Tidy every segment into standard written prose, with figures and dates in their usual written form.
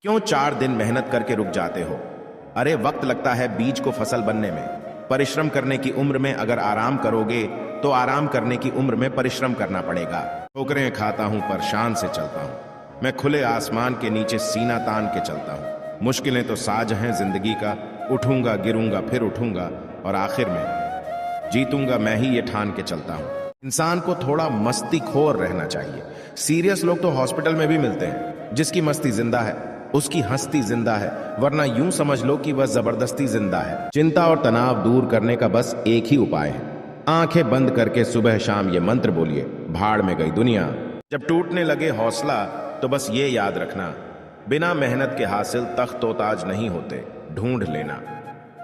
क्यों 4 दिन मेहनत करके रुक जाते हो? अरे वक्त लगता है बीज को फसल बनने में। परिश्रम करने की उम्र में अगर आराम करोगे तो आराम करने की उम्र में परिश्रम करना पड़ेगा। ठोकरें खाता हूं पर शान से चलता हूं। मैं खुले आसमान के नीचे सीना तान के चलता हूं। मुश्किलें तो साज हैं जिंदगी का। उठूंगा गिरूंगा फिर उठूंगा और आखिर में जीतूंगा मैं ही, ये ठान के चलता हूं। इंसान को थोड़ा मस्ती खोर रहना चाहिए। सीरियस लोग तो हॉस्पिटल में भी मिलते हैं। जिसकी मस्ती जिंदा है उसकी हस्ती जिंदा है, वरना यूं समझ लो कि वह जबरदस्ती जिंदा है। चिंता और तनाव दूर करने का बस एक ही उपाय है। आंखें बंद करके सुबह शाम ये मंत्र बोलिए, भाड़ में गई दुनिया। जब टूटने लगे हौसला तो बस ये याद रखना, बिना मेहनत के हासिल तख्त व ताज नहीं होते, ढूंढ लेना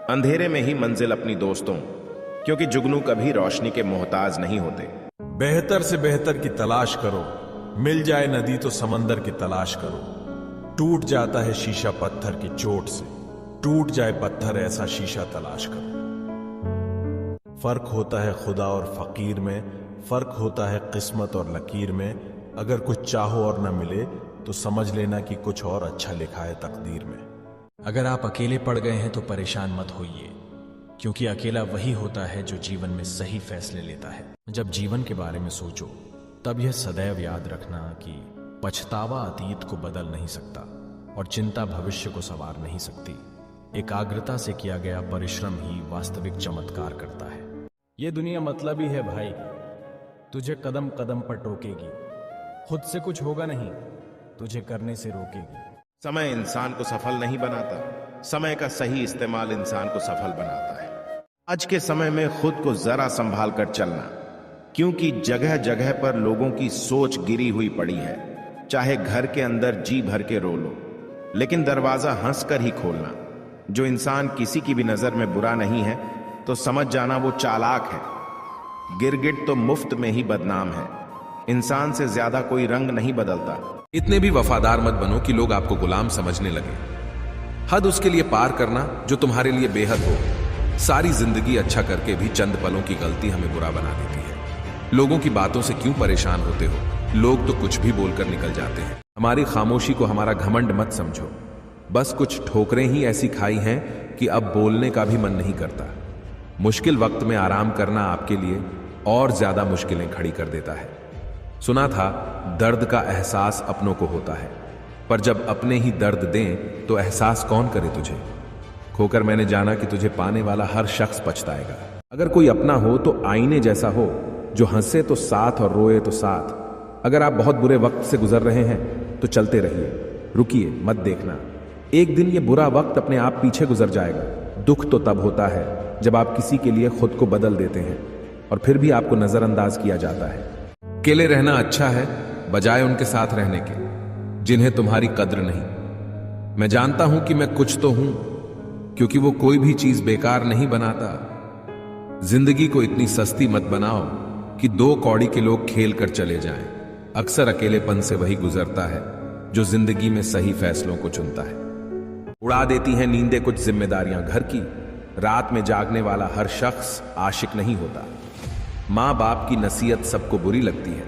अंधेरे में ही मंजिल अपनी दोस्तों, क्योंकि जुगनू कभी रोशनी के मोहताज नहीं होते। बेहतर से बेहतर की तलाश करो, मिल जाए नदी तो समंदर की तलाश करो। टूट जाता है शीशा पत्थर की चोट से, टूट जाए पत्थर ऐसा शीशा तलाश करो। फर्क होता है खुदा और फकीर में, फर्क होता है किस्मत और लकीर में। अगर कुछ चाहो और न मिले तो समझ लेना कि कुछ और अच्छा लिखा है तकदीर में। अगर आप अकेले पड़ गए हैं तो परेशान मत होइए, क्योंकि अकेला वही होता है जो जीवन में सही फैसले लेता है। जब जीवन के बारे में सोचो तब यह सदैव याद रखना कि पछतावा अतीत को बदल नहीं सकता और चिंता भविष्य को संवार नहीं सकती। एकाग्रता से किया गया परिश्रम ही वास्तविक चमत्कार करता है। ये दुनिया मतलबी है भाई, तुझे कदम कदम पर टोकेगी। खुद से कुछ होगा नहीं, तुझे करने से रोकेगी। समय इंसान को सफल नहीं बनाता, समय का सही इस्तेमाल इंसान को सफल बनाता है। आज के समय में खुद को जरा संभाल कर चलना, क्योंकि जगह जगह पर लोगों की सोच गिरी हुई पड़ी है। चाहे घर के अंदर जी भर के रो लो, लेकिन दरवाजा हंस कर ही खोलना। जो इंसान किसी की भी नजर में बुरा नहीं है तो समझ जाना वो चालाक है। गिरगिट तो मुफ्त में ही बदनाम है। इंसान से ज्यादा कोई रंग नहीं बदलता। इतने भी वफादार मत बनो कि लोग आपको गुलाम समझने लगे। हद उसके लिए पार करना जो तुम्हारे लिए बेहद हो। सारी जिंदगी अच्छा करके भी चंद पलों की गलती हमें बुरा बना देती है। लोगों की बातों से क्यों परेशान होते हो? लोग तो कुछ भी बोलकर निकल जाते हैं। हमारी खामोशी को हमारा घमंड मत समझो। बस कुछ ठोकरें ही ऐसी खाई हैं कि अब बोलने का भी मन नहीं करता। मुश्किल वक्त में आराम करना आपके लिए और ज्यादा मुश्किलें खड़ी कर देता है। सुना था दर्द का एहसास अपनों को होता है, पर जब अपने ही दर्द दें तो एहसास कौन करे तुझे। खोकर मैंने जाना कि तुझे पाने वाला हर शख्स पछताएगा। अगर कोई अपना हो तो आईने जैसा हो, जो हंसे तो साथ और रोए तो साथ। अगर आप बहुत बुरे वक्त से गुजर रहे हैं तो चलते रहिए, रुकिए मत देखना। एक दिन ये बुरा वक्त अपने आप पीछे गुजर जाएगा। दुख तो तब होता है जब आप किसी के लिए खुद को बदल देते हैं और फिर भी आपको नजरअंदाज किया जाता है। अकेले रहना अच्छा है बजाय उनके साथ रहने के जिन्हें तुम्हारी कद्र नहीं। मैं जानता हूं कि मैं कुछ तो हूं, क्योंकि वो कोई भी चीज बेकार नहीं बनाता। जिंदगी को इतनी सस्ती मत बनाओ कि 2 कौड़ी के लोग खेल कर चले जाएं। अक्सर अकेलेपन से वही गुजरता है जो जिंदगी में सही फैसलों को चुनता है। उड़ा देती हैं नींदें कुछ जिम्मेदारियां घर की। रात में जागने वाला हर शख्स आशिक नहीं होता। माँ बाप की नसीहत सबको बुरी लगती है,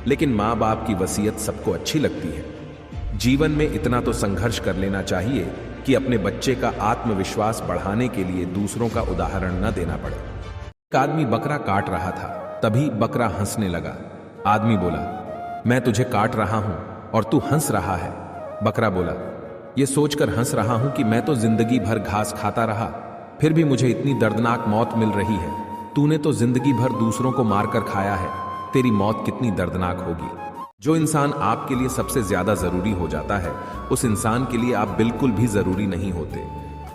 लेकिन माँ बाप की वसीयत सबको अच्छी लगती है। जीवन में इतना तो संघर्ष कर लेना चाहिए कि अपने बच्चे का आत्मविश्वास बढ़ाने के लिए दूसरों का उदाहरण न देना पड़े। एक आदमी बकरा काट रहा था, तभी बकरा हंसने लगा। आदमी बोला, मैं तुझे काट रहा हूं और तू हंस रहा है। बकरा बोला, ये सोचकर हंस रहा हूं कि मैं तो जिंदगी भर घास खाता रहा, फिर भी मुझे इतनी दर्दनाक मौत मिल रही है। तूने तो जिंदगी भर दूसरों को मारकर खाया है, तेरी मौत कितनी दर्दनाक होगी। जो इंसान आपके लिए सबसे ज्यादा जरूरी हो जाता है, उस इंसान के लिए आप बिल्कुल भी जरूरी नहीं होते।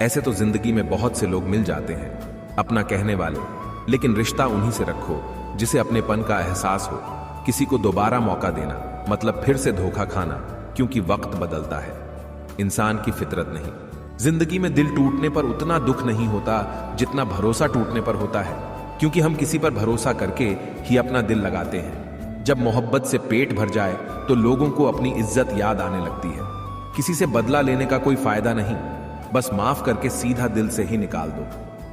ऐसे तो जिंदगी में बहुत से लोग मिल जाते हैं, अपना कहने वाले, लेकिन रिश्ता उन्हीं से रखो जिसे अपनेपन का एहसास हो। किसी को दोबारा मौका देना मतलब फिर से धोखा खाना, क्योंकि वक्त बदलता है, इंसान की फितरत नहीं। जिंदगी में दिल टूटने पर उतना दुख नहीं होता जितना भरोसा टूटने पर होता है, क्योंकि हम किसी पर भरोसा करके ही अपना दिल लगाते हैं। जब मोहब्बत से पेट भर जाए तो लोगों को अपनी इज्जत याद आने लगती है। किसी से बदला लेने का कोई फायदा नहीं, बस माफ करके सीधा दिल से ही निकाल दो।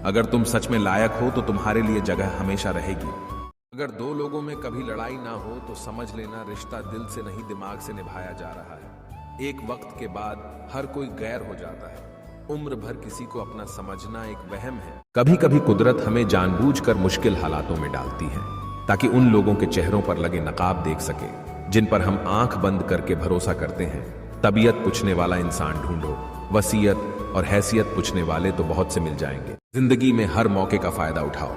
अगर तुम सच में लायक हो तो तुम्हारे लिए जगह हमेशा रहेगी। अगर 2 लोगों में कभी लड़ाई ना हो तो समझ लेना रिश्ता दिल से नहीं दिमाग से निभाया जा रहा है। एक वक्त के बाद हर कोई गैर हो जाता है। उम्र भर किसी को अपना समझना एक वहम है। कभी कभी कुदरत हमें जानबूझकर मुश्किल हालातों में डालती है ताकि उन लोगों के चेहरों पर लगे नकाब देख सके जिन पर हम आंख बंद करके भरोसा करते हैं। तबीयत पूछने वाला इंसान ढूंढो, वसीयत और हैसियत पूछने वाले तो बहुत से मिल जाएंगे। जिंदगी में हर मौके का फायदा उठाओ,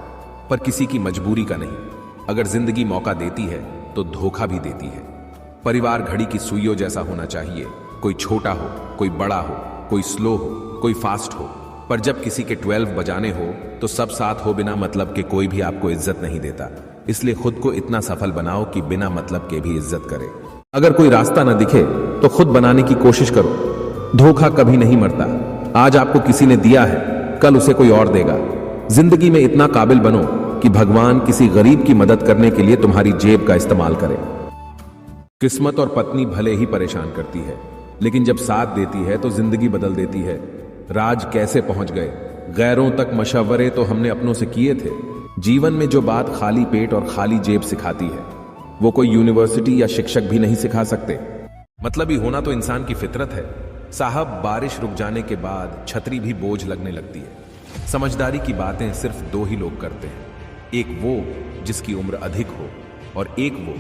पर किसी की मजबूरी का नहीं। अगर जिंदगी मौका देती है तो धोखा भी देती है। परिवार घड़ी की सुइयों जैसा होना चाहिए, कोई छोटा हो, कोई बड़ा हो, कोई स्लो हो, कोई फास्ट हो, पर जब किसी के 12 बजाने हो तो सब साथ हो बिना मतलब के कोई भी आपको इज्जत नहीं देता। इसलिए खुद को इतना सफल बनाओ कि बिना मतलब के भी इज्जत करे। अगर कोई रास्ता न दिखे तो खुद बनाने की कोशिश करो। धोखा कभी नहीं मरता। आज आपको किसी ने दिया है, कल उसे कोई और देगा। जिंदगी में इतना काबिल बनो कि भगवान किसी गरीब की मदद करने के लिए तुम्हारी जेब का इस्तेमाल करे। किस्मत और पत्नी भले ही परेशान करती है, लेकिन जब साथ देती है तो जिंदगी बदल देती है। राज कैसे पहुंच गए? गैरों तक मशवरे तो हमने अपनों से किए थे। जीवन में जो बात खाली पेट और खाली जेब सिखाती है वो कोई यूनिवर्सिटी या शिक्षक भी नहीं सिखा सकते। मतलबी होना तो इंसान की फितरत है। साहब, बारिश रुक जाने के बाद छतरी भी बोझ लगने लगती है। समझदारी की बातें सिर्फ 2 ही लोग करते हैं, एक वो जिसकी उम्र अधिक हो और एक वो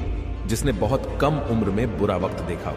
जिसने बहुत कम उम्र में बुरा वक्त देखा हो।